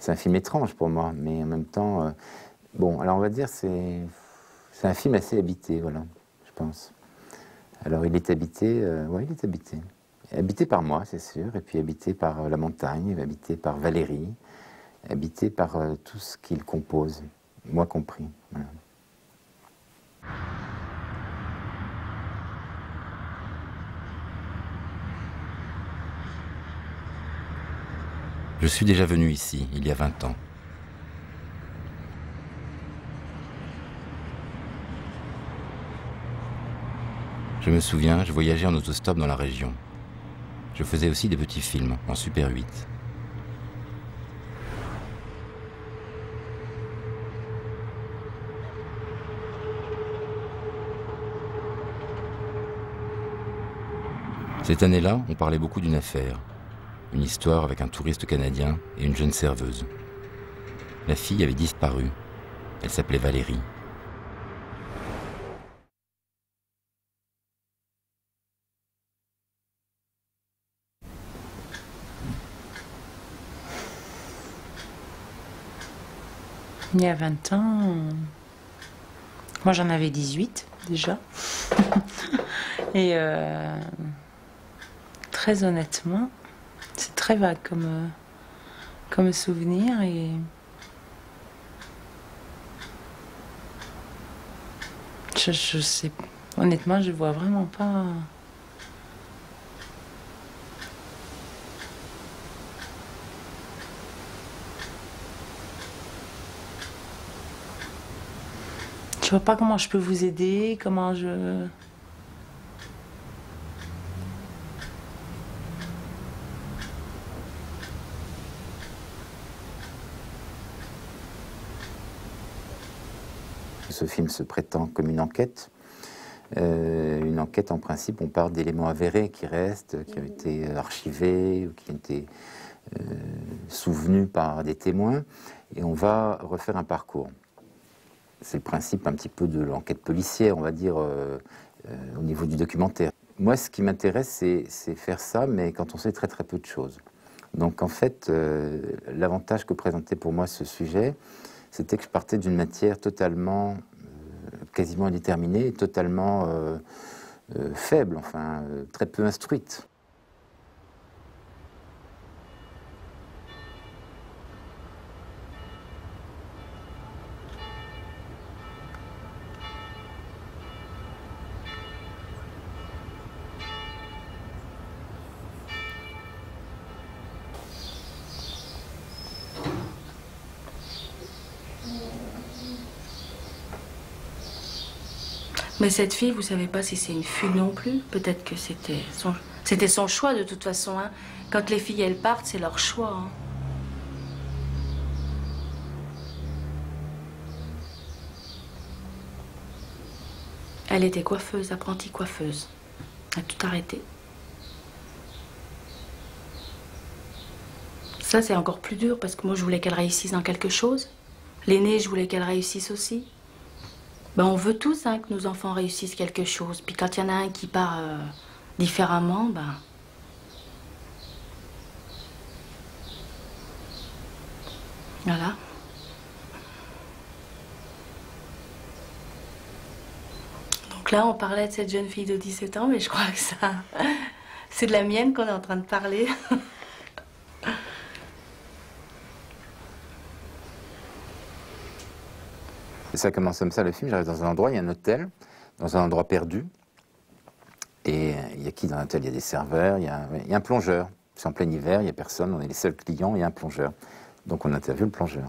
c'est un film étrange pour moi, mais en même temps, bon, alors on va dire c'est un film assez habité, voilà, je pense. Alors il est habité, ouais, il est habité. Habité par moi, c'est sûr, et puis habité par la montagne, habité par Valérie, habité par tout ce qu'il compose, moi compris. Voilà. Je suis déjà venu ici, il y a 20 ans. Je me souviens, je voyageais en autostop dans la région. Je faisais aussi des petits films en Super 8. Cette année-là, on parlait beaucoup d'une affaire. Une histoire avec un touriste canadien et une jeune serveuse. La fille avait disparu. Elle s'appelait Valérie. Il y a 20 ans, moi j'en avais 18 déjà. Et très honnêtement, c'est très vague comme souvenir. Et je sais, honnêtement, je vois vraiment pas. Je vois pas comment je peux vous aider, comment je... Ce film se prétend comme une enquête. Une enquête, en principe, on parle d'éléments avérés qui restent, qui ont été archivés, ou qui ont été souvenus par des témoins, et on va refaire un parcours. C'est le principe un petit peu de l'enquête policière, on va dire, au niveau du documentaire. Moi, ce qui m'intéresse, c'est faire ça, mais quand on sait très très peu de choses. Donc en fait, l'avantage que présentait pour moi ce sujet, c'était que je partais d'une matière totalement, quasiment indéterminée, totalement faible, enfin, très peu instruite. Mais cette fille, vous savez pas si c'est une fugue non plus. Peut-être que c'était son choix de toute façon. Hein. Quand les filles, elles partent, c'est leur choix. Hein. Elle était coiffeuse, apprentie coiffeuse. Elle a tout arrêté. Ça, c'est encore plus dur parce que moi, je voulais qu'elle réussisse dans quelque chose. L'aînée, je voulais qu'elle réussisse aussi. Ben, on veut tous hein, que nos enfants réussissent quelque chose. Puis quand il y en a un qui part différemment, ben... Voilà. Donc là, on parlait de cette jeune fille de 17 ans, mais je crois que ça... C'est de la mienne qu'on est en train de parler. Et ça commence comme ça, le film. J'arrive dans un endroit, il y a un hôtel, dans un endroit perdu. Et il y a qui dans l'hôtel? Il y a des serveurs, il y a un plongeur. C'est en plein hiver, il n'y a personne, on est les seuls clients, il y a un plongeur. Donc on interviewe le plongeur.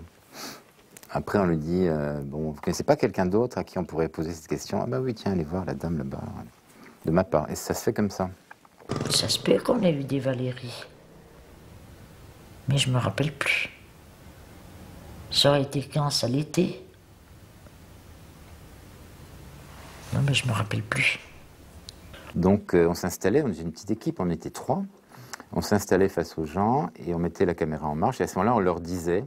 Après, on lui dit, bon, vous ne connaissez pas quelqu'un d'autre à qui on pourrait poser cette question? Ah bah oui, tiens, allez voir la dame là-bas, de ma part. Et ça se fait comme ça. Ça se peut qu'on ait eu des Valérie. Mais je me rappelle plus. Ça aurait été quand ça l'était. Non, mais je me rappelle plus. Donc on s'installait, on était une petite équipe, on était 3. On s'installait face aux gens et on mettait la caméra en marche. Et à ce moment-là, on leur disait,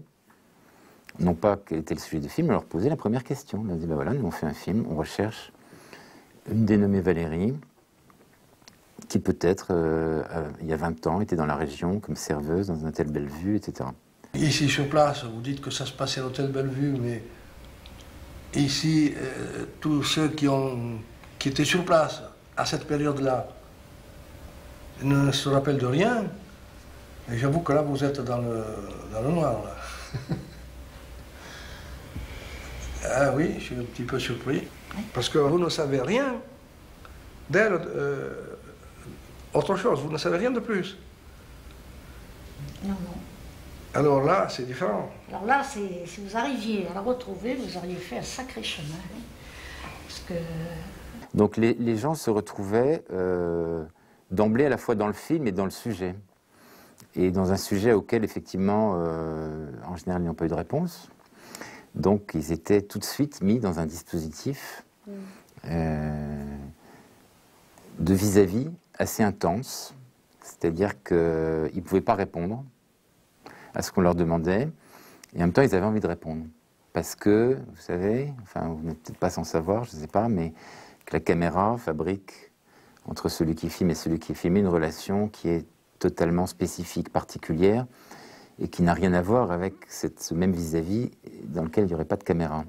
non pas quel était le sujet du film, mais on leur posait la première question. On leur disait, ben voilà, nous on fait un film, on recherche une dénommée Valérie, qui peut-être, il y a 20 ans, était dans la région comme serveuse dans un hôtel Bellevue, etc. Ici, sur place, vous dites que ça se passait à l'hôtel Bellevue, mais ici, tous ceux qui étaient sur place à cette période-là ne se rappellent de rien. Et j'avoue que là, vous êtes dans le noir. Là. Ah oui, je suis un petit peu surpris. Parce que vous ne savez rien d'elle, autre chose, vous ne savez rien de plus. Non. Alors là, c'est différent. Alors là, si vous arriviez à la retrouver, vous auriez fait un sacré chemin. Parce que... Donc les gens se retrouvaient d'emblée à la fois dans le film et dans le sujet. Et dans un sujet auquel, effectivement, en général, ils n'ont pas eu de réponse. Donc, ils étaient tout de suite mis dans un dispositif de vis-à-vis assez intense. C'est-à-dire qu'ils ne pouvaient pas répondre à ce qu'on leur demandait. Et en même temps, ils avaient envie de répondre. Parce que, vous savez, enfin, vous n'êtes peut-être pas sans savoir, je ne sais pas, mais que la caméra fabrique entre celui qui filme et celui qui est filmé une relation qui est totalement spécifique, particulière, et qui n'a rien à voir avec ce même vis-à-vis dans lequel il n'y aurait pas de caméra.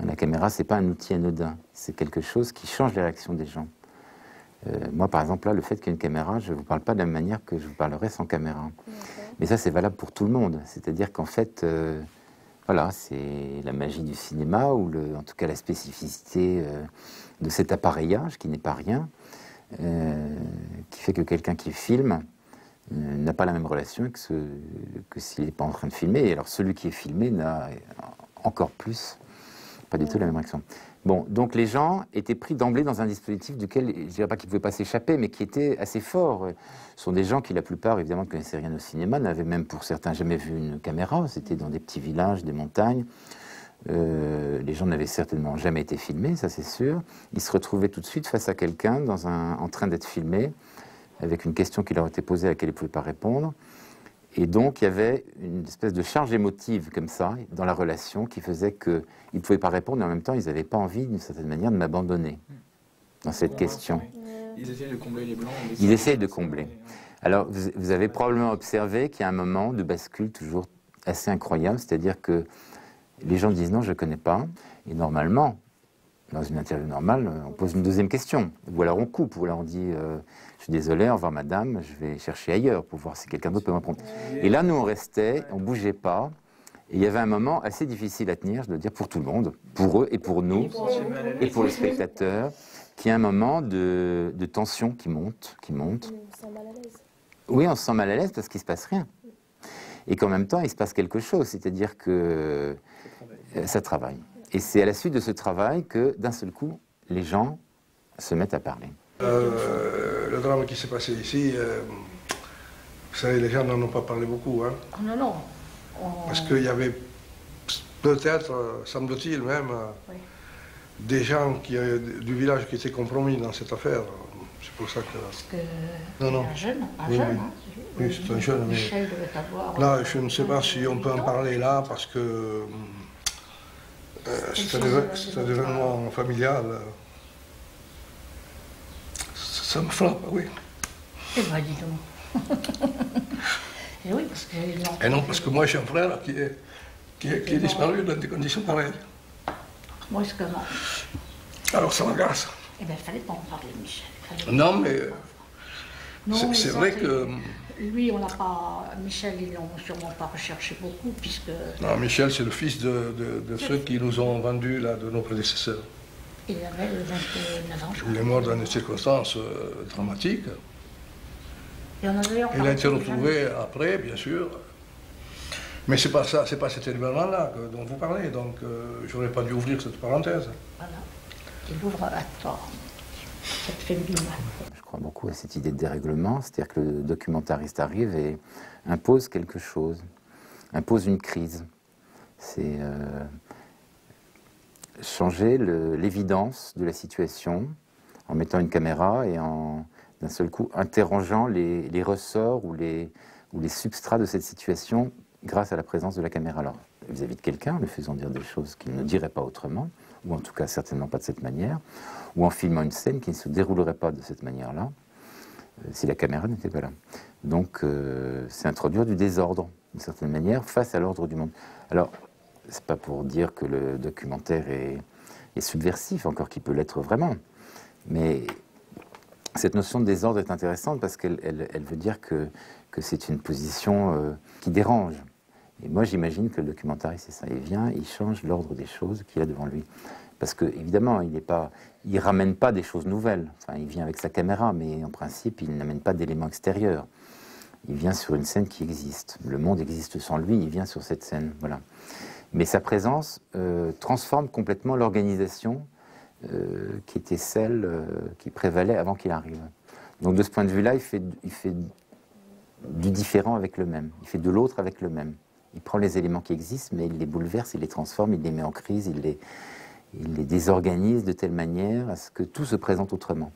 La caméra, ce n'est pas un outil anodin, c'est quelque chose qui change les réactions des gens. Moi, par exemple, là, le fait qu'il y ait une caméra, je ne vous parle pas de la même manière que je vous parlerais sans caméra. Mais ça, c'est valable pour tout le monde. C'est-à-dire qu'en fait, voilà, c'est la magie du cinéma, ou en tout cas la spécificité de cet appareillage, qui n'est pas rien, qui fait que quelqu'un qui filme n'a pas la même relation que s'il n'est pas en train de filmer. Et alors celui qui est filmé n'a encore plus, pas du tout la même réaction. Bon, donc les gens étaient pris d'emblée dans un dispositif duquel, je ne dirais pas qu'ils ne pouvaient pas s'échapper, mais qui était assez fort. Ce sont des gens qui, la plupart, évidemment, ne connaissaient rien au cinéma, n'avaient même pour certains jamais vu une caméra. C'était dans des petits villages, des montagnes. Les gens n'avaient certainement jamais été filmés, ça c'est sûr. Ils se retrouvaient tout de suite face à quelqu'un en train d'être filmé, avec une question qui leur était posée à laquelle ils ne pouvaient pas répondre. Et donc, il y avait une espèce de charge émotive, comme ça, dans la relation, qui faisait qu'ils ne pouvaient pas répondre, mais en même temps, ils n'avaient pas envie, d'une certaine manière, de m'abandonner dans cette question. Ils essayaient de combler les blancs. Ils essayaient de combler. Alors, vous avez probablement observé qu'il y a un moment de bascule toujours assez incroyable, c'est-à-dire que les gens disent « non, je ne connais pas », et normalement, dans une interview normale, on pose une deuxième question, ou alors on coupe, ou alors on dit je suis désolé, au revoir madame, je vais chercher ailleurs pour voir si quelqu'un d'autre peut me répondre. Et là, nous, on restait, on ne bougeait pas, et il y avait un moment assez difficile à tenir, je dois dire, pour tout le monde, pour eux et pour nous, et pour les spectateurs, qui est un moment de tension qui monte, qui monte. On se sent mal à l'aise. Oui, on se sent mal à l'aise parce qu'il ne se passe rien. Et qu'en même temps, il se passe quelque chose, c'est-à-dire que ça travaille. Et c'est à la suite de ce travail que, d'un seul coup, les gens se mettent à parler. Le drame qui s'est passé ici, vous savez, les gens n'en ont pas parlé beaucoup. Hein, Non. parce qu'il y avait peut-être, semble-t-il même, des gens du village qui étaient compromis dans cette affaire. C'est pour ça que... Parce que Non. un jeune, Oui, hein. oui, c'est un jeune, mais... Michel devait avoir... Là, je ne sais pas si on peut en parler là, parce que c'est un événement familial. Ça me frappe, oui. Eh ben, dis donc. Et oui, parce que... Et non, parce que moi, j'ai un frère qui est disparu dans des conditions pareilles. Moi, est-ce que non? Alors, ça m'agace. Eh bien, il fallait pas en parler, Michel. Non, mais c'est ça, vrai que... Lui, on n'a pas... Michel, ils l'ont sûrement pas recherché beaucoup, puisque... Non, Michel, c'est le fils de ceux qui nous ont vendus, là, de nos prédécesseurs. Il avait 29 ans, je crois. Il est mort dans des circonstances dramatiques. Et on a d'ailleurs Il a été parlé retrouvé après, bien sûr. Mais c'est pas ça, c'est pas cet événement-là dont vous parlez, donc j'aurais pas dû ouvrir cette parenthèse. Voilà. Il ouvre à tort. Cette féminine. Je crois beaucoup à cette idée de dérèglement, c'est-à-dire que le documentariste arrive et impose quelque chose, impose une crise. C'est changer l'évidence de la situation en mettant une caméra et en, d'un seul coup, interrogeant les ressorts ou les substrats de cette situation grâce à la présence de la caméra. Alors, vis-à-vis de quelqu'un, en lui faisant dire des choses qu'il ne dirait pas autrement, ou en tout cas certainement pas de cette manière, ou en filmant une scène qui ne se déroulerait pas de cette manière-là, si la caméra n'était pas là. Donc, c'est introduire du désordre d'une certaine manière, face à l'ordre du monde. Alors, c'est pas pour dire que le documentaire est subversif, encore qu'il peut l'être vraiment, mais cette notion de désordre est intéressante parce qu'elle veut dire que c'est une position qui dérange. Et moi, j'imagine que le documentariste, c'est ça. Il vient, il change l'ordre des choses qu'il a devant lui. Parce que, évidemment, il ramène pas des choses nouvelles. Enfin, il vient avec sa caméra, mais en principe, il n'amène pas d'éléments extérieurs. Il vient sur une scène qui existe. Le monde existe sans lui, il vient sur cette scène. Voilà. Mais sa présence transforme complètement l'organisation qui était celle qui prévalait avant qu'il arrive. Donc de ce point de vue-là, il fait du différent avec le même. Il fait de l'autre avec le même. Il prend les éléments qui existent, mais il les bouleverse, il les transforme, il les met en crise, il les désorganise de telle manière à ce que tout se présente autrement.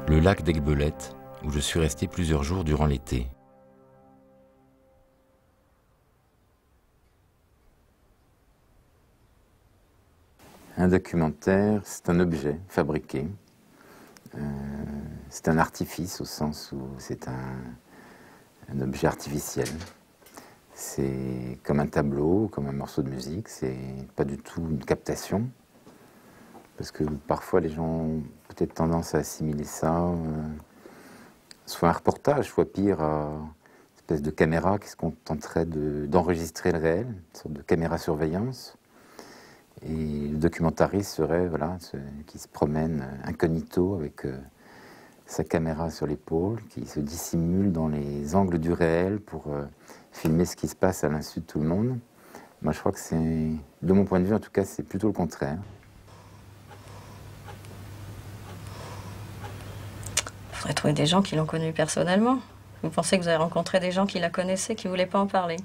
Le lac d'Aiguebelette, où je suis resté plusieurs jours durant l'été. Un documentaire, c'est un objet fabriqué. C'est un artifice au sens où c'est un objet artificiel. C'est comme un tableau, comme un morceau de musique, c'est pas du tout une captation. Parce que parfois les gens ont peut-être tendance à assimiler ça, soit un reportage, soit pire, une espèce de caméra qui se contenterait d'enregistrer le réel, une sorte de caméra-surveillance. Et le documentariste serait, voilà, qui se promène incognito avec sa caméra sur l'épaule, qui se dissimule dans les angles du réel pour filmer ce qui se passe à l'insu de tout le monde. Moi, je crois que c'est, de mon point de vue en tout cas, c'est plutôt le contraire. Il faudrait trouver des gens qui l'ont connue personnellement. Vous pensez que vous avez rencontré des gens qui la connaissaient, qui ne voulaient pas en parler?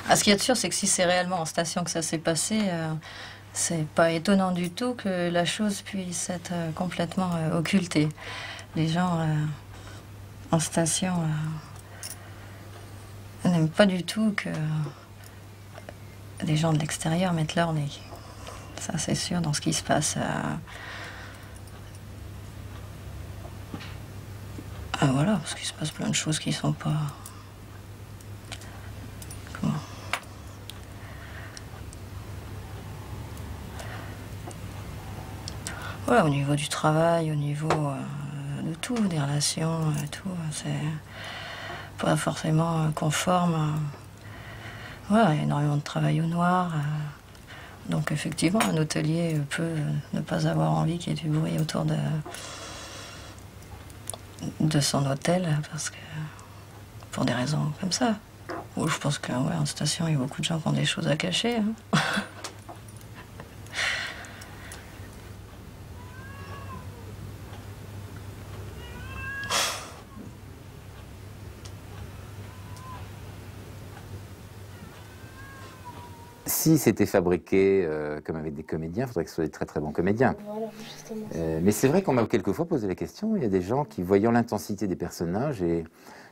Ah, ce qu'il y a de sûr, c'est que si c'est réellement en station que ça s'est passé, c'est pas étonnant du tout que la chose puisse être complètement occultée. Les gens en station n'aiment pas du tout que les gens de l'extérieur mettent leur nez. Ça, c'est sûr, dans ce qui se passe. Voilà, parce qu'il se passe plein de choses qui sont pas... Comment? Voilà, au niveau du travail, au niveau de tout, des relations, tout, c'est pas forcément conforme. Voilà, il y a énormément de travail au noir. Donc effectivement, un hôtelier peut ne pas avoir envie qu'il y ait du bruit autour de son hôtel, parce que pour des raisons comme ça. Ou je pense qu'en ouais, station, il y a beaucoup de gens qui ont des choses à cacher. Hein. Si c'était fabriqué comme avec des comédiens, il faudrait que ce soit des très très bons comédiens. Voilà, justement. Mais c'est vrai qu'on m'a quelquefois posé la question. Il y a des gens qui, voyant l'intensité des personnages et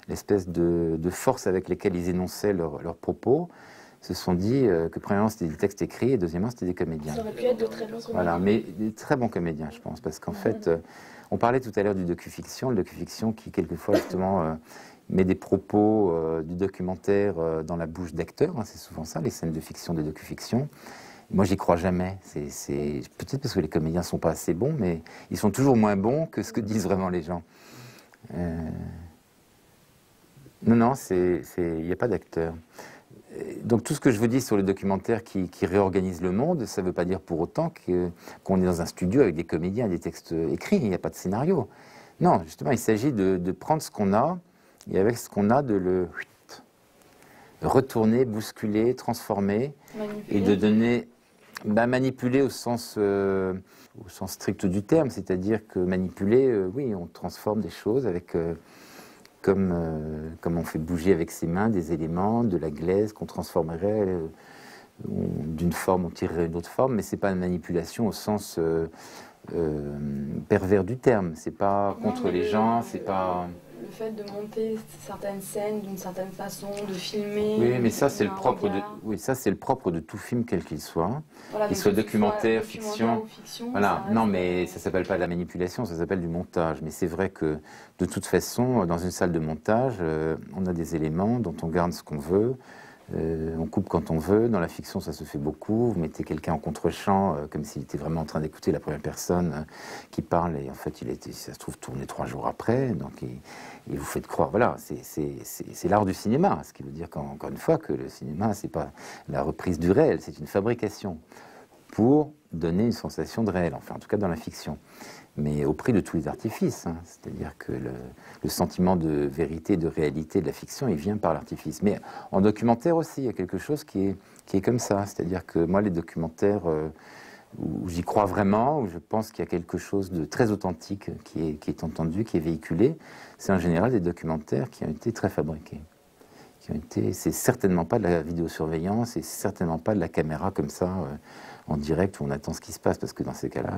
l'espèce de force avec lesquelles ils énonçaient leurs propos, se sont dit que premièrement c'était des textes écrits et deuxièmement c'était des comédiens. Ça aurait pu être de très bons comédiens. Voilà, mais des très bons comédiens, je pense, parce qu'en fait, on parlait tout à l'heure du docu-fiction, le docu-fiction qui quelquefois justement met des propos du documentaire dans la bouche d'acteurs, hein, c'est souvent ça, les scènes de fiction, de docu-fiction. Moi, j'y crois jamais. C'est peut-être parce que les comédiens sont pas assez bons, mais ils sont toujours moins bons que ce que disent vraiment les gens. Non, non, il n'y a pas d'acteur. Donc tout ce que je vous dis sur les documentaires qui réorganisent le monde, ça ne veut pas dire pour autant qu'on est dans un studio avec des comédiens et des textes écrits, il n'y a pas de scénario. Non, justement, il s'agit de prendre ce qu'on a, et avec ce qu'on a, de le retourner, bousculer, transformer, manipuler. Et de donner... manipuler au sens strict du terme, c'est-à-dire que manipuler, oui, on transforme des choses avec... Comme on fait bouger avec ses mains des éléments, de la glaise qu'on transformerait d'une forme, on tirerait une autre forme, mais c'est pas une manipulation au sens pervers du terme. C'est pas contre les gens, c'est pas... Le fait de monter certaines scènes d'une certaine façon, de filmer... Oui, mais ça c'est le propre de... Oui, ça c'est le propre de tout film quel qu'il soit. Voilà, qu'il soit documentaire, fiction... Voilà, non mais ça s'appelle pas de la manipulation, ça s'appelle du montage. Mais c'est vrai que de toute façon, dans une salle de montage, on a des éléments dont on garde ce qu'on veut, on coupe quand on veut. Dans la fiction, ça se fait beaucoup. Vous mettez quelqu'un en contre-champ, comme s'il était vraiment en train d'écouter la première personne qui parle, et en fait, il était, ça se trouve, tourné 3 jours après. Donc, il vous fait croire. Voilà, c'est l'art du cinéma. Ce qui veut dire qu'encore une fois, que le cinéma, c'est pas la reprise du réel, c'est une fabrication pour donner une sensation de réel. Enfin, en tout cas, dans la fiction. Mais au prix de tous les artifices. Hein. C'est-à-dire que le sentiment de vérité, de réalité de la fiction, il vient par l'artifice. Mais en documentaire aussi, il y a quelque chose qui est comme ça. C'est-à-dire que moi, les documentaires où j'y crois vraiment, où je pense qu'il y a quelque chose de très authentique qui est entendu, qui est véhiculé, c'est en général des documentaires qui ont été très fabriqués. C'est certainement pas de la vidéosurveillance, et c'est certainement pas de la caméra comme ça, en direct, où on attend ce qui se passe, parce que dans ces cas-là...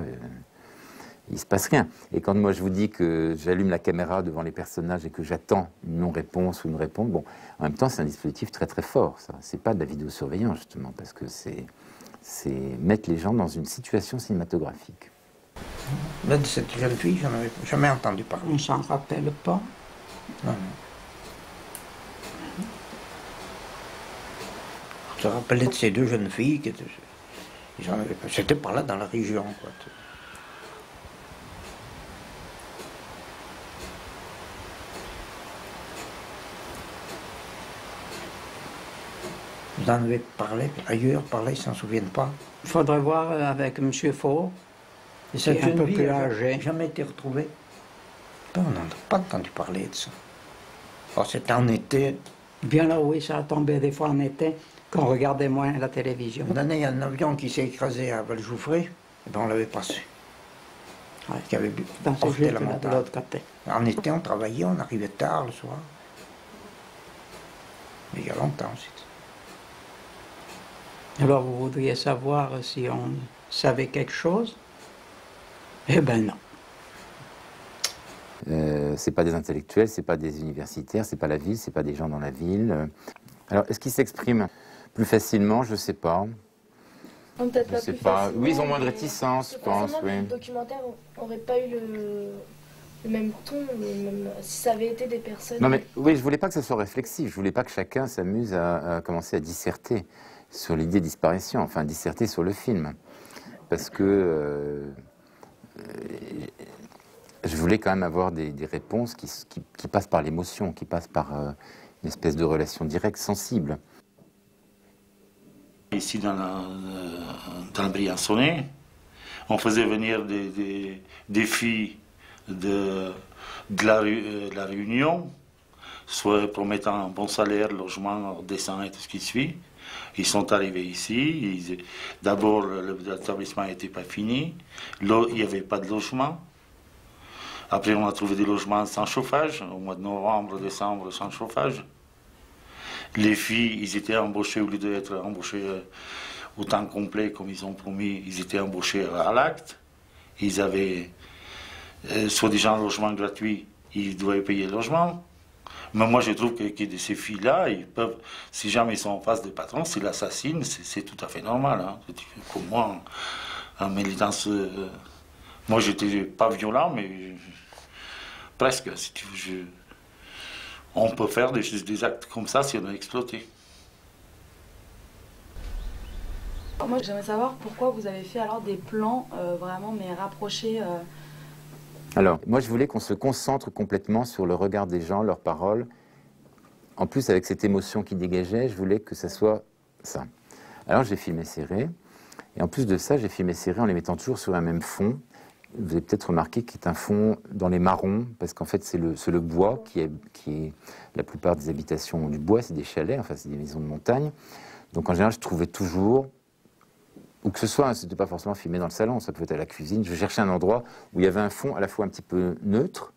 il ne se passe rien. Et quand moi je vous dis que j'allume la caméra devant les personnages et que j'attends une non-réponse ou une réponse, bon, en même temps c'est un dispositif très très fort, ça. C'est pas de la vidéosurveillance justement, parce que c'est mettre les gens dans une situation cinématographique. Là, de cette jeune fille, j'en avais jamais entendu parler. On s'en rappelle pas. Non. Je me rappelais de ces 2 jeunes filles qui étaient... C'était par là dans la région, quoi. Vous en avez parlé ailleurs, par là, ils ne s'en souviennent pas. Il faudrait voir avec M. Faux. C'est un peu plus âgé. Jamais été retrouvé. On n'en a pas entendu parler de ça. Oh, c'était en été. Bien là, oui, ça a tombé des fois en été, quand on regardait moins la télévision. Une année, il y a un avion qui s'est écrasé à Valjouffré, et ben on l'avait passé. Ouais, qui avait porté la montagne. De l'autre côté. En été, on travaillait, on arrivait tard le soir. Mais il y a longtemps, c'était. Alors vous voudriez savoir si on savait quelque chose? Eh ben non. C'est pas des intellectuels, c'est pas des universitaires, c'est pas la ville, c'est pas des gens dans la ville. Alors, est-ce qu'ils s'expriment plus facilement? Je sais pas. Peut-être pas plus facilement. Oui, ils ont moins de réticence, je pense. Oui. Le documentaire n'aurait pas eu le même ton, si ça avait été des personnes... Non mais oui, je voulais pas que ça soit réflexif, je voulais pas que chacun s'amuse à commencer à disserter sur l'idée de disparition, enfin disserter sur le film. Parce que je voulais quand même avoir des réponses qui passent par l'émotion, qui passent par une espèce de relation directe, sensible. Ici dans le Briançonnais, on faisait venir des filles de la Réunion, soit promettant un bon salaire, logement décent et tout ce qui suit. Ils sont arrivés ici. D'abord, l'établissement n'était pas fini. Il n'y avait pas de logement. Après, on a trouvé des logements sans chauffage, au mois de novembre, décembre, sans chauffage. Les filles, ils étaient embauchés, au lieu d'être embauchés au temps complet, comme ils ont promis, ils étaient embauchés à l'acte. Ils avaient soi-disant logement gratuit, ils devaient payer le logement. Mais moi, je trouve que ces filles-là, ils peuvent, si jamais ils sont en face des patrons, s'ils l'assassinent, c'est tout à fait normal. Hein. Pour moi, en militance, moi, j'étais pas violent, mais presque. Si tu veux, on peut faire des actes comme ça si on a exploité. Moi, j'aimerais savoir pourquoi vous avez fait alors des plans vraiment, mais rapprochés Alors, moi, je voulais qu'on se concentre complètement sur le regard des gens, leurs paroles. En plus, avec cette émotion qui dégageait, je voulais que ça soit ça. Alors, j'ai filmé serré. Et en plus de ça, j'ai filmé serré en les mettant toujours sur un même fond. Vous avez peut-être remarqué qu'il est un fond dans les marrons, parce qu'en fait, c'est le bois qui est... La plupart des habitations du bois, c'est des chalets, enfin, c'est des maisons de montagne. Donc, en général, je trouvais toujours... Ou que ce soit, hein, c'était pas forcément filmé dans le salon, ça peut être à la cuisine. Je cherchais un endroit où il y avait un fond à la fois un petit peu neutre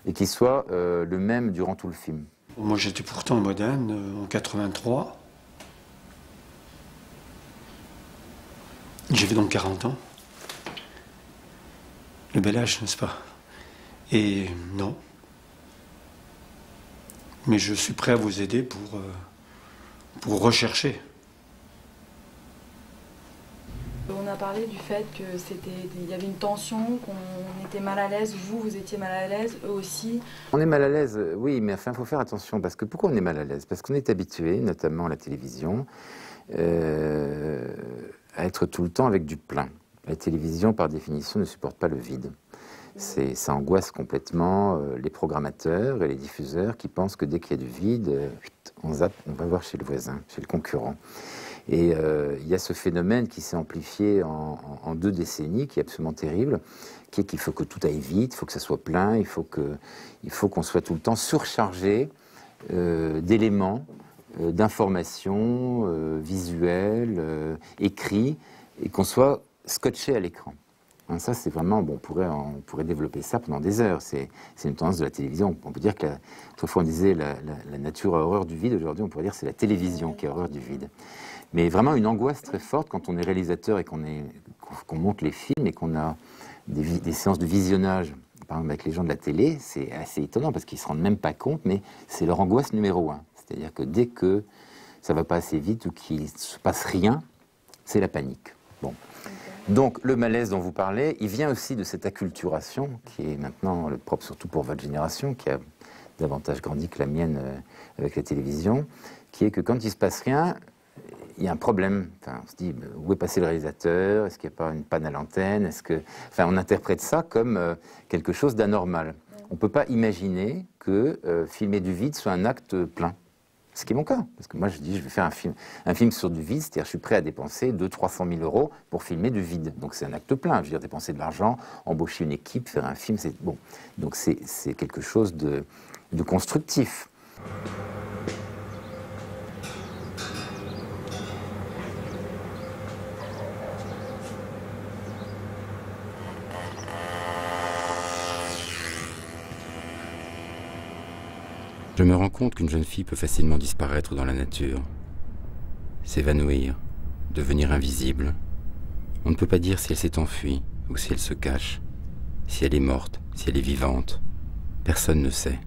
et qui soit le même durant tout le film. Moi, j'étais pourtant moderne en 83. J'avais donc 40 ans. Le bel âge, n'est-ce pas? Et non. Mais je suis prêt à vous aider pour rechercher. On a parlé du fait qu'il y avait une tension, qu'on était mal à l'aise, vous étiez mal à l'aise, eux aussi. On est mal à l'aise, oui, mais enfin, il faut faire attention, parce que pourquoi on est mal à l'aise? Parce qu'on est habitué, notamment à la télévision, à être tout le temps avec du plein. La télévision, par définition, ne supporte pas le vide. Ça angoisse complètement les programmateurs et les diffuseurs qui pensent que dès qu'il y a du vide, on zappe, on va voir chez le voisin, chez le concurrent. Et il y a ce phénomène qui s'est amplifié en 2 décennies, qui est absolument terrible, qui est qu'il faut que tout aille vite, il faut que ça soit plein, il faut qu'on soit tout le temps surchargé d'éléments, d'informations visuelles, écrits, et qu'on soit scotché à l'écran. Hein, ça, c'est vraiment, bon, on pourrait développer ça pendant des heures. C'est une tendance de la télévision. On peut dire que, autrefois on disait la nature a horreur du vide, aujourd'hui on pourrait dire que c'est la télévision qui a horreur du vide. Mais vraiment une angoisse très forte quand on est réalisateur et qu'on monte les films et qu'on a des séances de visionnage, par exemple avec les gens de la télé, c'est assez étonnant parce qu'ils ne se rendent même pas compte, mais c'est leur angoisse numéro 1. C'est-à-dire que dès que ça ne va pas assez vite ou qu'il ne se passe rien, c'est la panique. Bon. Donc le malaise dont vous parlez, il vient aussi de cette acculturation qui est maintenant le propre surtout pour votre génération, qui a davantage grandi que la mienne avec la télévision, qui est que quand il ne se passe rien, il y a un problème. Enfin, on se dit, où est passé le réalisateur? Est-ce qu'il n'y a pas une panne à l'antenne? Enfin, on interprète ça comme quelque chose d'anormal. On ne peut pas imaginer que filmer du vide soit un acte plein. Ce qui est mon cas. Parce que moi, je dis, je vais faire un film sur du vide, c'est-à-dire je suis prêt à dépenser 200 000 € pour filmer du vide. Donc c'est un acte plein. Je veux dire, dépenser de l'argent, embaucher une équipe, faire un film, c'est bon. Donc c'est quelque chose de constructif. Je me rends compte qu'une jeune fille peut facilement disparaître dans la nature, s'évanouir, devenir invisible. On ne peut pas dire si elle s'est enfuie ou si elle se cache, si elle est morte, si elle est vivante. Personne ne sait.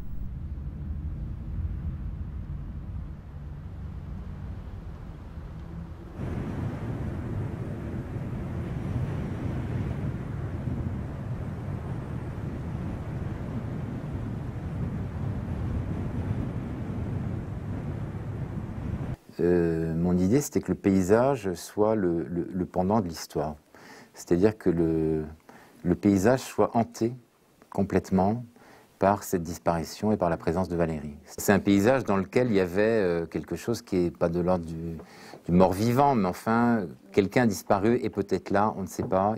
Mon idée, c'était que le paysage soit le pendant de l'histoire. C'est-à-dire que le paysage soit hanté complètement par cette disparition et par la présence de Valérie. C'est un paysage dans lequel il y avait quelque chose qui n'est pas de l'ordre du mort-vivant, mais enfin, quelqu'un disparu est peut-être là, on ne sait pas.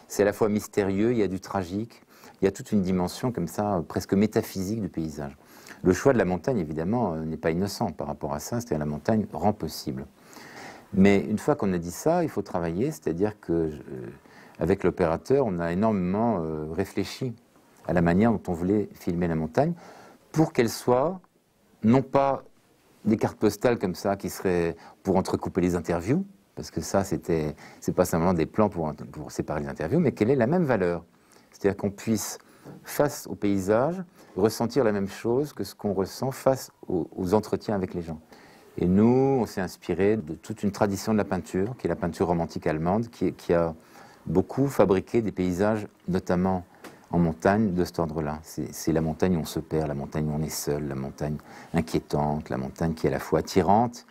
C'est à la fois mystérieux, il y a du tragique, il y a toute une dimension comme ça, presque métaphysique du paysage. Le choix de la montagne, évidemment, n'est pas innocent par rapport à ça, c'est-à-dire la montagne rend possible. Mais une fois qu'on a dit ça, il faut travailler, c'est-à-dire qu'avec l'opérateur, on a énormément réfléchi à la manière dont on voulait filmer la montagne pour qu'elle soit, non pas des cartes postales comme ça qui seraient pour entrecouper les interviews, parce que ça, c'est pas simplement des plans pour séparer les interviews, mais qu'elle ait la même valeur. C'est-à-dire qu'on puisse, face au paysage, ressentir la même chose que ce qu'on ressent face aux entretiens avec les gens. Et nous, on s'est inspiré de toute une tradition de la peinture, qui est la peinture romantique allemande, qui a beaucoup fabriqué des paysages, notamment en montagne, de cet ordre-là. C'est la montagne où on se perd, la montagne où on est seul, la montagne inquiétante, la montagne qui est à la fois attirante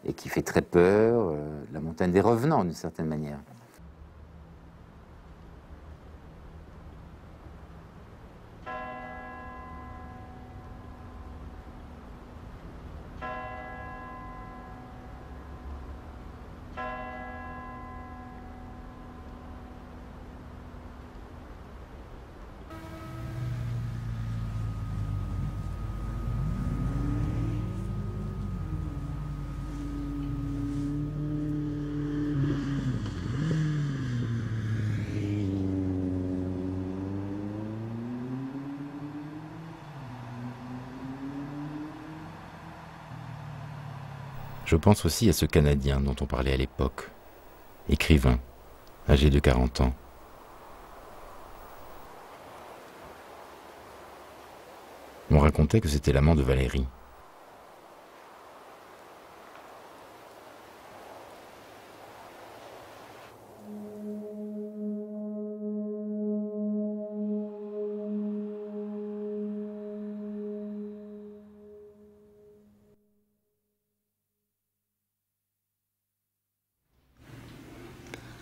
et qui fait très peur, la montagne des revenants, d'une certaine manière. Je pense aussi à ce Canadien dont on parlait à l'époque, écrivain, âgé de 40 ans. On racontait que c'était l'amant de Valérie.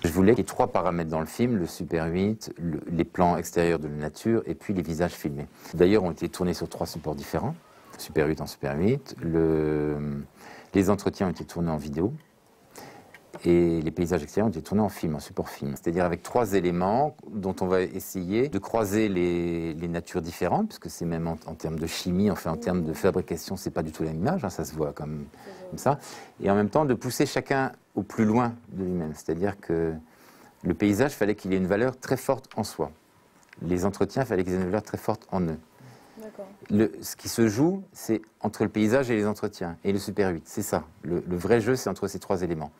Je voulais qu'il y ait 3 paramètres dans le film, le Super 8, les plans extérieurs de la nature et puis les visages filmés. D'ailleurs, ont été tournés sur 3 supports différents, Super 8 en Super 8, les entretiens ont été tournés en vidéo et les paysages extérieurs ont été tournés en film, en support film. C'est-à-dire avec 3 éléments dont on va essayer de croiser les natures différentes, parce que c'est même en termes de chimie, enfin en termes de fabrication, c'est pas du tout la même image, hein, ça se voit comme ça, et en même temps de pousser chacun au plus loin de lui-même. C'est-à-dire que le paysage, fallait qu'il ait une valeur très forte en soi. Les entretiens, fallait qu'ils aient une valeur très forte en eux. Ce qui se joue, c'est entre le paysage et les entretiens, et le Super 8, c'est ça. Le vrai jeu, c'est entre ces 3 éléments.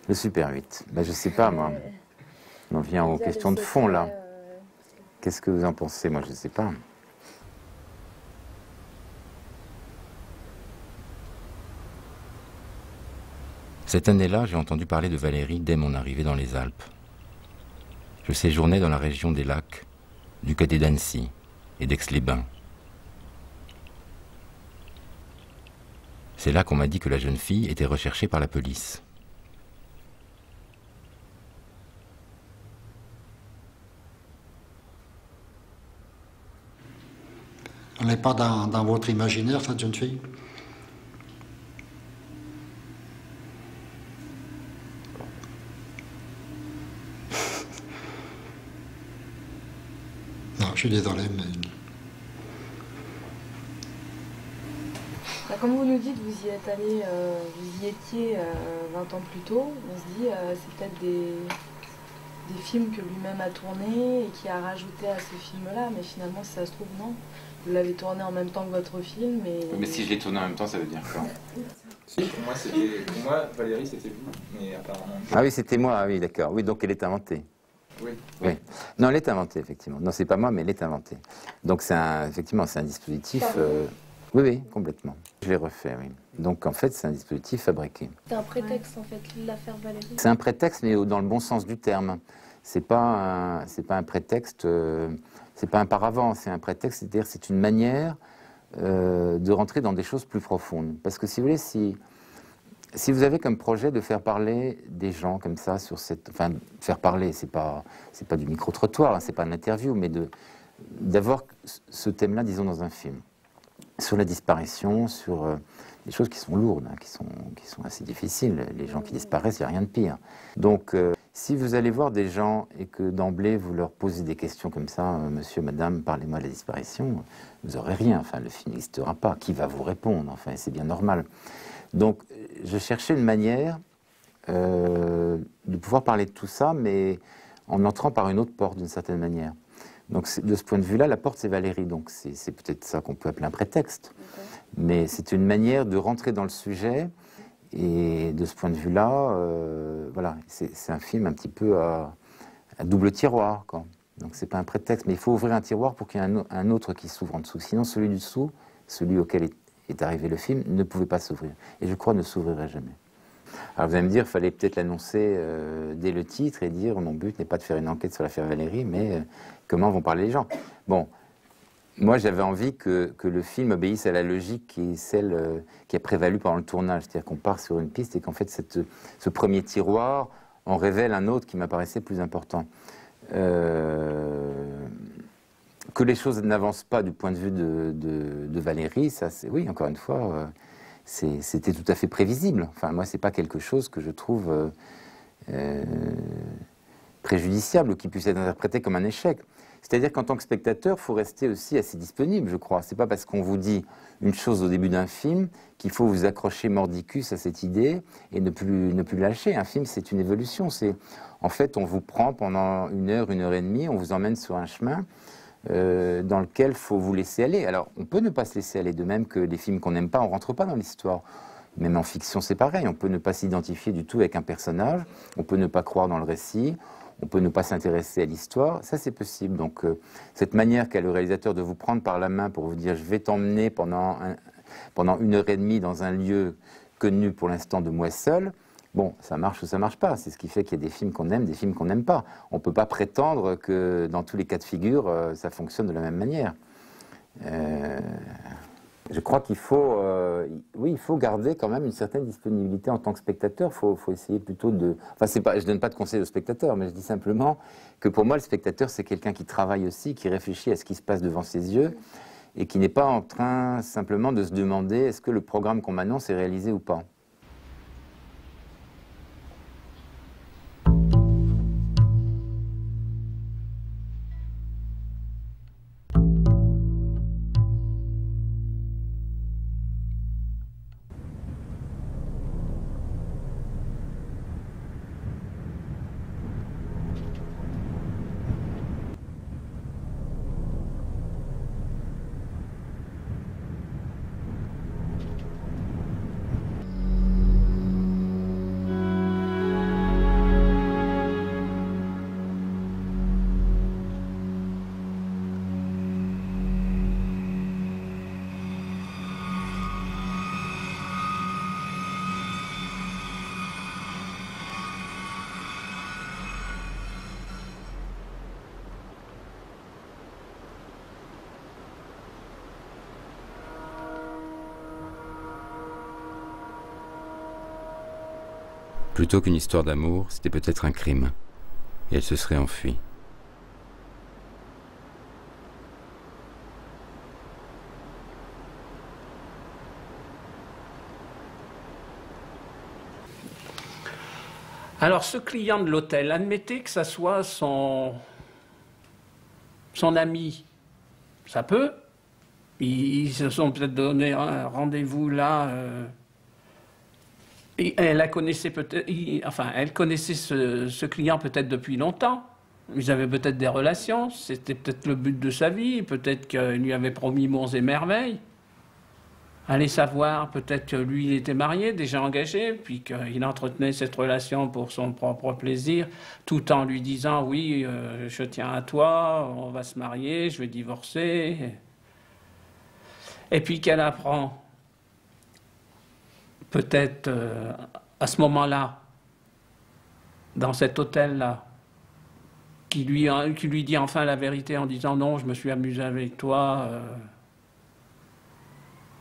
Le Super 8, ben, je sais pas moi. On vient aux questions de fond là. Qu'est-ce que vous en pensez? Moi je sais pas. Cette année-là, j'ai entendu parler de Valérie dès mon arrivée dans les Alpes. Je séjournais dans la région des lacs, du côté d'Annecy et d'Aix-les-Bains. C'est là qu'on m'a dit que la jeune fille était recherchée par la police. Elle n'est pas dans votre imaginaire, cette jeune fille? Non, je suis désolé, mais... Comme vous nous dites, vous y êtes allé, vous y étiez 20 ans plus tôt. On se dit, c'est peut-être des films que lui-même a tournés et qui a rajouté à ce film-là, mais finalement, si ça se trouve, non. Vous l'avez tourné en même temps que votre film. Et... Mais si je l'ai tourné en même temps, ça veut dire quoi? Si, pour moi, Valérie, c'était vous, mais apparemment... Ah oui, c'était moi, ah oui, d'accord. Oui, donc elle est inventée. Oui. Oui. Non, elle est inventée, effectivement. Non, c'est pas moi, mais elle est inventée. Donc, effectivement, c'est un dispositif... Oui, oui, complètement. Je l'ai refait, oui. Donc, en fait, c'est un dispositif fabriqué. C'est un prétexte, en fait, l'affaire Valérie. C'est un prétexte, mais dans le bon sens du terme. C'est pas un prétexte... c'est pas un paravent, c'est un prétexte, c'est-à-dire c'est une manière de rentrer dans des choses plus profondes. Parce que si vous voulez, si vous avez comme projet de faire parler des gens comme ça sur cette... Enfin, faire parler, c'est pas du micro-trottoir, hein, c'est pas une interview, mais d'avoir ce thème-là, disons, dans un film. Sur la disparition, sur des choses qui sont lourdes, hein, qui sont assez difficiles. Les gens qui disparaissent, il n'y a rien de pire. Donc, si vous allez voir des gens et que d'emblée vous leur posez des questions comme ça, monsieur, madame, parlez-moi de la disparition, vous n'aurez rien. Enfin, le film n'existera pas. Qui va vous répondre? Enfin, c'est bien normal. Donc, je cherchais une manière de pouvoir parler de tout ça, mais en entrant par une autre porte, d'une certaine manière. Donc, de ce point de vue-là, la porte, c'est Valérie. Donc, c'est peut-être ça qu'on peut appeler un prétexte. Mais c'est une manière de rentrer dans le sujet. Et de ce point de vue-là, voilà, c'est un film un petit peu à double tiroir, quoi. Donc, c'est pas un prétexte. Mais il faut ouvrir un tiroir pour qu'il y ait un autre qui s'ouvre en dessous. Sinon, celui du dessous, celui auquel est arrivé le film, ne pouvait pas s'ouvrir. Et je crois ne s'ouvrirait jamais. Alors vous allez me dire, il fallait peut-être l'annoncer dès le titre et dire mon but n'est pas de faire une enquête sur l'affaire Valérie, mais comment vont parler les gens. Bon, moi, j'avais envie que le film obéisse à la logique qui est celle qui a prévalu pendant le tournage. C'est-à-dire qu'on part sur une piste et qu'en fait, ce premier tiroir en révèle un autre qui m'apparaissait plus important. Que les choses n'avancent pas du point de vue de Valérie, ça, c'est, oui, encore une fois, c'était tout à fait prévisible. Enfin, moi, c'est pas quelque chose que je trouve préjudiciable ou qui puisse être interprété comme un échec. C'est-à-dire qu'en tant que spectateur, il faut rester aussi assez disponible, je crois. C'est pas parce qu'on vous dit une chose au début d'un film qu'il faut vous accrocher mordicus à cette idée et ne plus lâcher. Un film, c'est une évolution. En fait, on vous prend pendant 1 heure, 1 heure et demie, on vous emmène sur un chemin dans lequel il faut vous laisser aller. Alors, on peut ne pas se laisser aller, de même que les films qu'on n'aime pas, on ne rentre pas dans l'histoire. Même en fiction, c'est pareil. On peut ne pas s'identifier du tout avec un personnage, on peut ne pas croire dans le récit, on peut ne pas s'intéresser à l'histoire, ça c'est possible. Donc cette manière qu'a le réalisateur de vous prendre par la main pour vous dire « je vais t'emmener pendant 1 heure et demie dans un lieu connu pour l'instant de moi seul », bon, ça marche ou ça marche pas. C'est ce qui fait qu'il y a des films qu'on aime, des films qu'on n'aime pas. On ne peut pas prétendre que dans tous les cas de figure, ça fonctionne de la même manière. Je crois qu'il faut, oui, il faut garder quand même une certaine disponibilité en tant que spectateur. Il faut essayer plutôt de... Enfin, je ne donne pas de conseils aux spectateurs, mais je dis simplement que pour moi, le spectateur, c'est quelqu'un qui travaille aussi, qui réfléchit à ce qui se passe devant ses yeux et qui n'est pas en train simplement de se demander est-ce que le programme qu'on m'annonce est réalisé ou pas. Plutôt qu'une histoire d'amour, c'était peut-être un crime. Et elle se serait enfuie. Alors, ce client de l'hôtel, admettez que ça soit son ami. Ça peut. Ils se sont peut-être donné un rendez-vous là. Et elle la connaissait peut-être, enfin, elle connaissait ce client peut-être depuis longtemps. Ils avaient peut-être des relations. C'était peut-être le but de sa vie. Peut-être qu'il lui avait promis monts et merveilles. Allez savoir, peut-être que lui, il était marié, déjà engagé, puis qu'il entretenait cette relation pour son propre plaisir, tout en lui disant « oui, je tiens à toi, on va se marier, je vais divorcer ». Et puis qu'elle apprend, peut-être à ce moment-là, dans cet hôtel-là, qui lui dit enfin la vérité en disant « non, je me suis amusé avec toi ».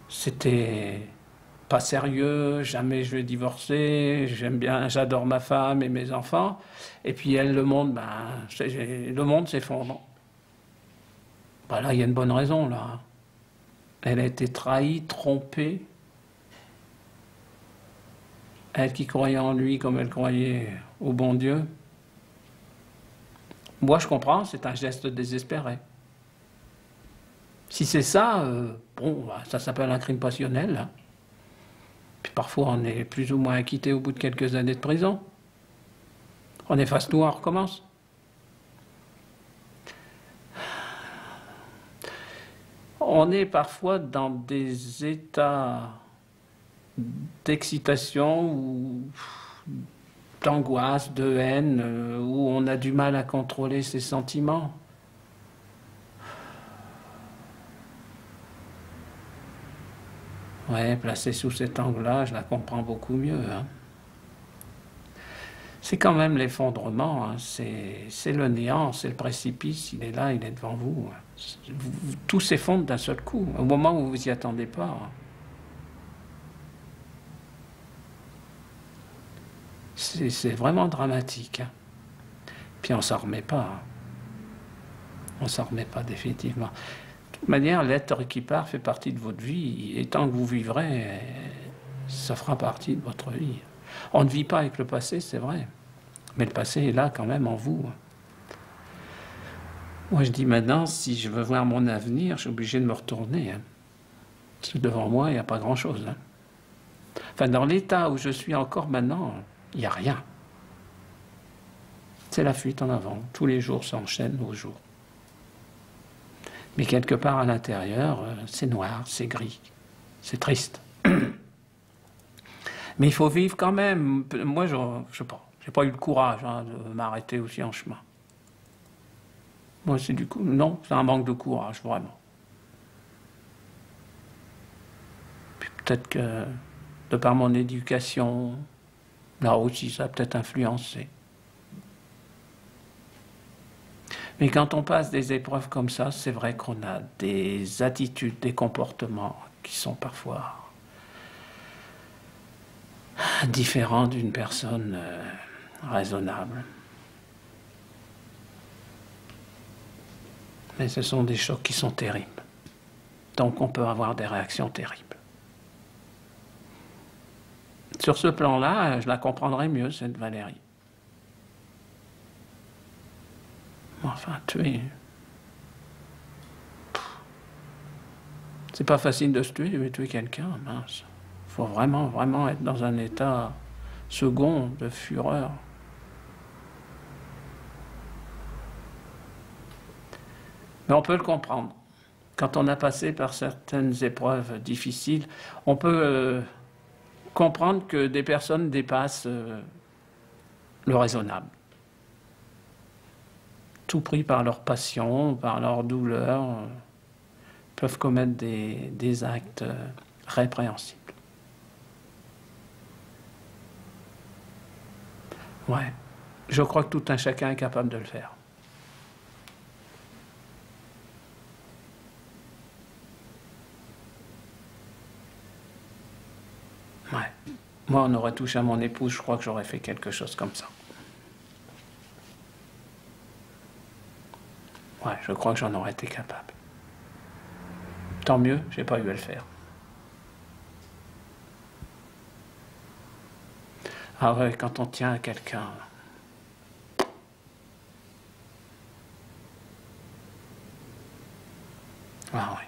C'était pas sérieux, jamais je vais divorcer, j'aime bien, j'adore ma femme et mes enfants. Et puis elle, le monde s'effondre. Ben là, il y a une bonne raison, là. Elle a été trahie, trompée. Elle qui croyait en lui comme elle croyait au bon Dieu. Moi, je comprends, c'est un geste désespéré. Si c'est ça, bon, ça s'appelle un crime passionnel. Hein. Puis parfois, on est plus ou moins acquitté au bout de quelques années de prison. On efface tout, on recommence. On est parfois dans des états d'excitation ou d'angoisse, de haine, où on a du mal à contrôler ses sentiments. Ouais, placée sous cet angle-là, je la comprends beaucoup mieux. Hein. C'est quand même l'effondrement, hein. C'est le néant, c'est le précipice, il est là, il est devant vous. Tout s'effondre d'un seul coup, au moment où vous y attendez pas. C'est vraiment dramatique. Hein. Puis on s'en remet pas. Hein. On s'en remet pas définitivement. De toute manière, l'être qui part fait partie de votre vie, et tant que vous vivrez, ça fera partie de votre vie. On ne vit pas avec le passé, c'est vrai. Mais le passé est là quand même en vous. Moi, je dis maintenant, si je veux voir mon avenir, je suis obligé de me retourner. Hein. Parce que devant moi, il n'y a pas grand-chose. Hein. Enfin, dans l'état où je suis encore maintenant, il n'y a rien. C'est la fuite en avant. Tous les jours s'enchaînent aux jours. Mais quelque part à l'intérieur, c'est noir, c'est gris, c'est triste. Mais il faut vivre quand même. Moi, je sais pas. J'ai pas eu le courage hein, de m'arrêter aussi en chemin. Moi, c'est du coup, non, c'est un manque de courage, vraiment. Puis peut-être que, de par mon éducation, là aussi, ça a peut-être influencé. Mais quand on passe des épreuves comme ça, c'est vrai qu'on a des attitudes, des comportements qui sont parfois différents d'une personne raisonnable. Mais ce sont des chocs qui sont terribles. Donc on peut avoir des réactions terribles. Sur ce plan-là, je la comprendrais mieux, cette Valérie. Enfin, tuer. C'est pas facile de se tuer, mais tuer quelqu'un, mince. Il faut vraiment, vraiment être dans un état second de fureur. Mais on peut le comprendre. Quand on a passé par certaines épreuves difficiles, on peut comprendre que des personnes dépassent le raisonnable. Tout pris par leur passion, par leur douleur, peuvent commettre des actes répréhensibles. Ouais, je crois que tout un chacun est capable de le faire. Ouais. Moi, on aurait touché à mon épouse, je crois que j'aurais fait quelque chose comme ça. Ouais, je crois que j'en aurais été capable. Tant mieux, j'ai pas eu à le faire. Ah ouais, quand on tient à quelqu'un... Ah ouais.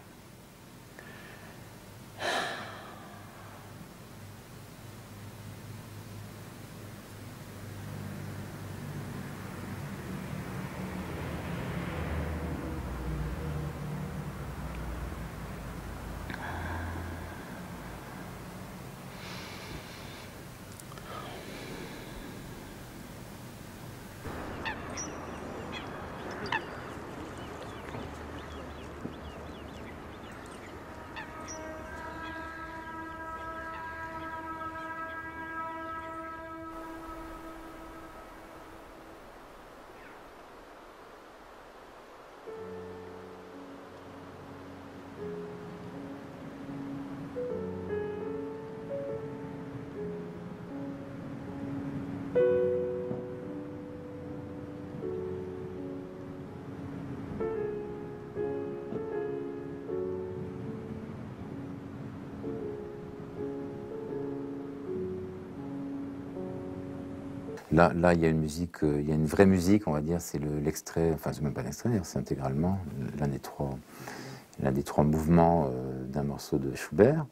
Là, il y a une musique, il y a une vraie musique, on va dire, c'est l'extrait, enfin, c'est même pas l'extrait, c'est intégralement l'un des trois mouvements d'un morceau de Schubert,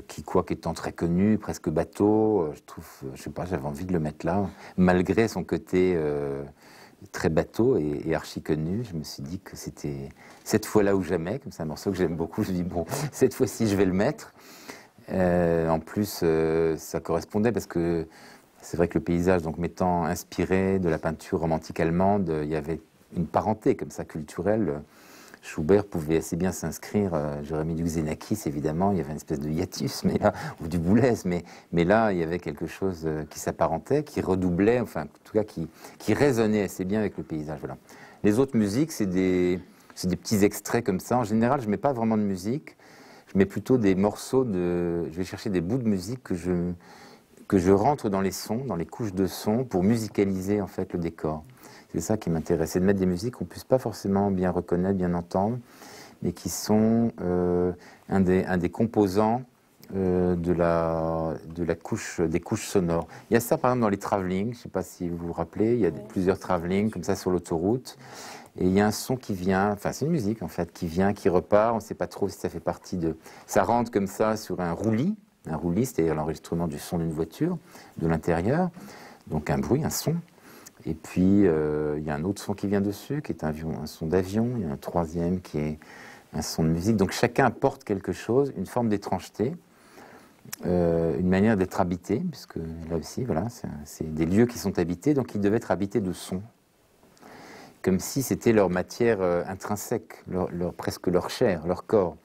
qui, quoique étant très connu, presque bateau, je trouve, je sais pas, j'avais envie de le mettre là, malgré son côté très bateau et archi connu. Je me suis dit que c'était cette fois-là ou jamais, comme c'est un morceau que j'aime beaucoup, je me dis bon, cette fois-ci je vais le mettre. En plus, ça correspondait parce que c'est vrai que le paysage, donc m'étant inspiré de la peinture romantique allemande, il y avait une parenté comme ça culturelle Schubert pouvait assez bien s'inscrire, j'aurais mis du Xenakis évidemment, il y avait une espèce de hiatus, mais là, ou du Boulez, mais là il y avait quelque chose qui s'apparentait, qui redoublait, enfin en tout cas qui résonnait assez bien avec le paysage. Voilà. Les autres musiques, c'est des petits extraits comme ça. En général, je ne mets pas vraiment de musique, je mets plutôt des morceaux je vais chercher des bouts de musique que je rentre dans les sons, dans les couches de sons, pour musicaliser en fait le décor. C'est ça qui m'intéresse, c'est de mettre des musiques qu'on ne puisse pas forcément bien reconnaître, bien entendre, mais qui sont un des composants des couches sonores. Il y a ça par exemple dans les travelling, je ne sais pas si vous vous rappelez, il y a plusieurs travelling comme ça sur l'autoroute, et il y a un son qui vient, enfin c'est une musique en fait, qui vient, qui repart, on ne sait pas trop si ça fait partie de... Ça rentre comme ça sur un roulis, c'est-à-dire l'enregistrement du son d'une voiture, de l'intérieur, donc un bruit, un son. Et puis, il y a un autre son qui vient dessus, qui est un son d'avion. Il y a un troisième qui est un son de musique. Donc, chacun apporte quelque chose, une forme d'étrangeté, une manière d'être habité, puisque là aussi, voilà, c'est des lieux qui sont habités, donc ils devaient être habités de sons. Comme si c'était leur matière intrinsèque, presque leur chair, leur corps.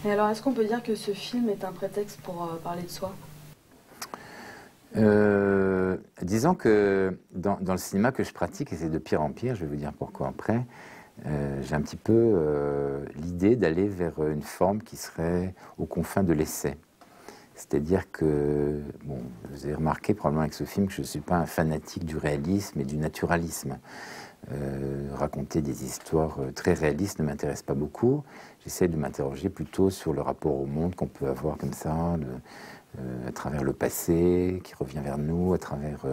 Et alors, est-ce qu'on peut dire que ce film est un prétexte pour parler de soi? Disons que dans le cinéma que je pratique, et c'est de pire en pire, je vais vous dire pourquoi après, j'ai un petit peu l'idée d'aller vers une forme qui serait aux confins de l'essai. C'est-à-dire que, bon, vous avez remarqué probablement avec ce film que je ne suis pas un fanatique du réalisme et du naturalisme. Raconter des histoires très réalistes ne m'intéresse pas beaucoup. J'essaie de m'interroger plutôt sur le rapport au monde qu'on peut avoir comme ça, à travers le passé qui revient vers nous, à travers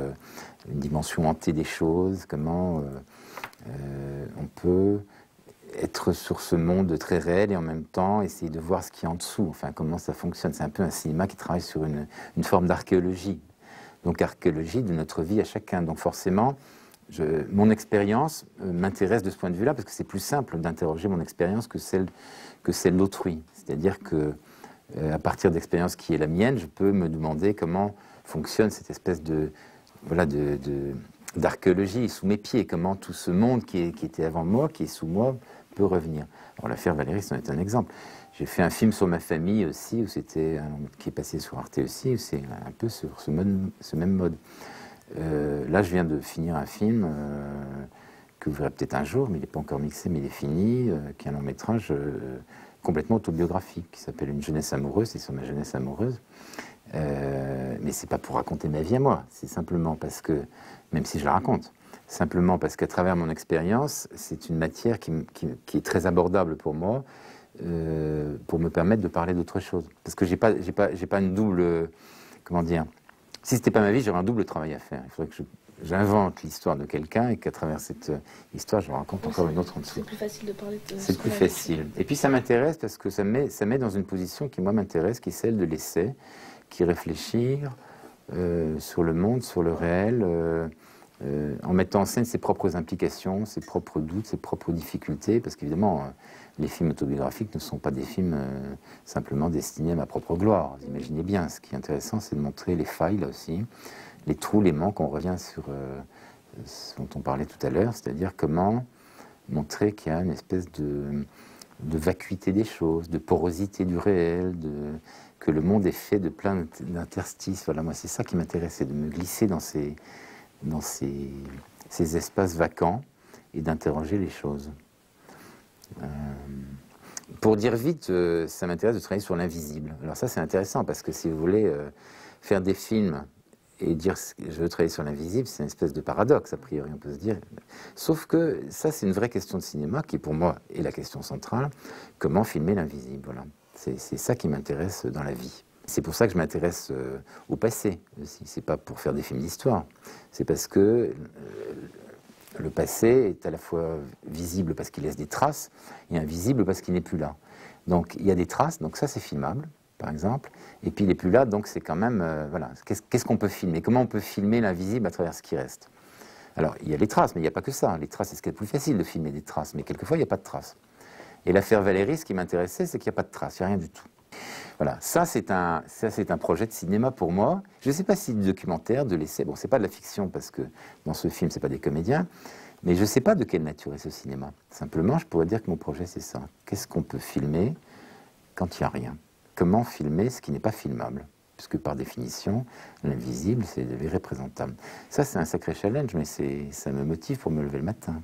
une dimension hantée des choses, comment on peut être sur ce monde très réel et en même temps essayer de voir ce qu'il y a en dessous, enfin comment ça fonctionne. C'est un peu un cinéma qui travaille sur une forme d'archéologie, donc archéologie de notre vie à chacun. Donc forcément, mon expérience m'intéresse de ce point de vue-là parce que c'est plus simple d'interroger mon expérience que celle d'autrui. C'est-à-dire que à partir d'expérience qui est la mienne, je peux me demander comment fonctionne cette espèce d'archéologie sous mes pieds, comment tout ce monde qui était avant moi, qui est sous moi, peut revenir. Alors l'affaire Valérie, c'en est un exemple. J'ai fait un film sur ma famille aussi, qui est passé sur Arte aussi, où c'est un peu sur ce même mode. Là, je viens de finir un film que vous verrez peut-être un jour, mais il n'est pas encore mixé, mais il est fini, qui est un long métrage complètement autobiographique, qui s'appelle Une jeunesse amoureuse, c'est sur ma jeunesse amoureuse. Mais c'est pas pour raconter ma vie à moi, c'est simplement parce que, même si je la raconte, simplement parce qu'à travers mon expérience, c'est une matière qui est très abordable pour moi, pour me permettre de parler d'autre chose. Parce que j'ai pas une double, comment dire, si c'était pas ma vie, j'aurais un double travail à faire. Il faudrait que j'invente l'histoire de quelqu'un et qu'à travers cette histoire, je raconte encore une autre en dessous. C'est plus facile de parler de C'est plus facile. Et puis ça m'intéresse parce que ça met dans une position qui, moi, m'intéresse, qui est celle de l'essai, qui réfléchit sur le monde, sur le réel, en mettant en scène ses propres implications, ses propres doutes, ses propres difficultés, parce qu'évidemment, les films autobiographiques ne sont pas des films simplement destinés à ma propre gloire. Vous imaginez bien, ce qui est intéressant, c'est de montrer les failles, là aussi, les trous, les manques. On revient sur ce dont on parlait tout à l'heure, c'est-à-dire comment montrer qu'il y a une espèce de vacuité des choses, de porosité du réel, que le monde est fait de plein d'interstices. Voilà, moi, c'est ça qui m'intéressait, de me glisser dans ces espaces vacants et d'interroger les choses. Pour dire vite, ça m'intéresse de travailler sur l'invisible. Alors ça, c'est intéressant parce que si vous voulez faire des films et dire je veux travailler sur l'invisible, c'est une espèce de paradoxe, a priori, on peut se dire. Sauf que ça, c'est une vraie question de cinéma qui, pour moi, est la question centrale. Comment filmer l'invisible, voilà. C'est ça qui m'intéresse dans la vie. C'est pour ça que je m'intéresse au passé aussi. C'est pas pour faire des films d'histoire. C'est parce que le passé est à la fois visible parce qu'il laisse des traces et invisible parce qu'il n'est plus là. Donc il y a des traces, donc ça c'est filmable, par exemple, et puis il n'est plus là, donc c'est quand même, voilà, qu'est-ce qu'on peut filmer? Comment on peut filmer l'invisible à travers ce qui reste? Alors il y a les traces, mais il n'y a pas que ça. Les traces, c'est ce qui est le plus facile de filmer des traces, mais quelquefois il n'y a pas de traces. Et l'affaire Valérie, ce qui m'intéressait, c'est qu'il n'y a pas de traces, il n'y a rien du tout. Voilà, ça c'est un projet de cinéma pour moi. Je ne sais pas si du documentaire, de l'essai, bon c'est pas de la fiction parce que dans ce film c'est pas des comédiens, mais je ne sais pas de quelle nature est ce cinéma. Simplement, je pourrais dire que mon projet c'est ça. Qu'est-ce qu'on peut filmer quand il n'y a rien? Comment filmer ce qui n'est pas filmable? Puisque par définition, l'invisible c'est l'irréprésentable. Ça c'est un sacré challenge, mais ça me motive pour me lever le matin.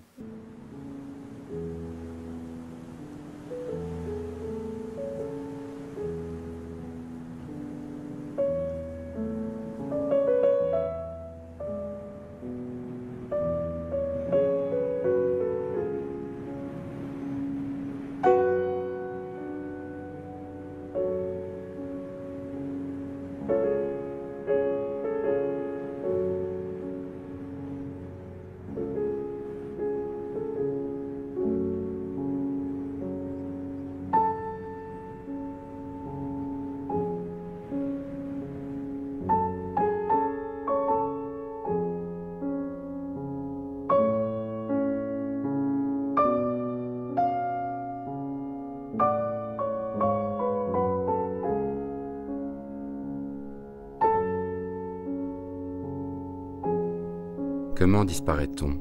Comment disparaît-on?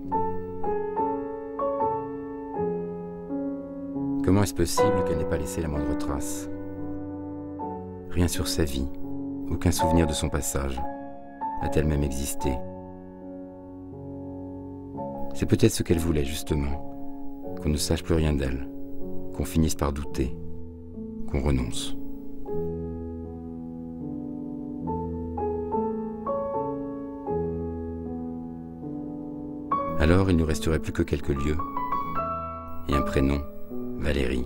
Comment est-ce possible qu'elle n'ait pas laissé la moindre trace? Rien sur sa vie, aucun souvenir de son passage. A-t-elle même existé? C'est peut-être ce qu'elle voulait, justement, qu'on ne sache plus rien d'elle, qu'on finisse par douter, qu'on renonce. Alors il ne nous resterait plus que quelques lieux et un prénom, Valérie.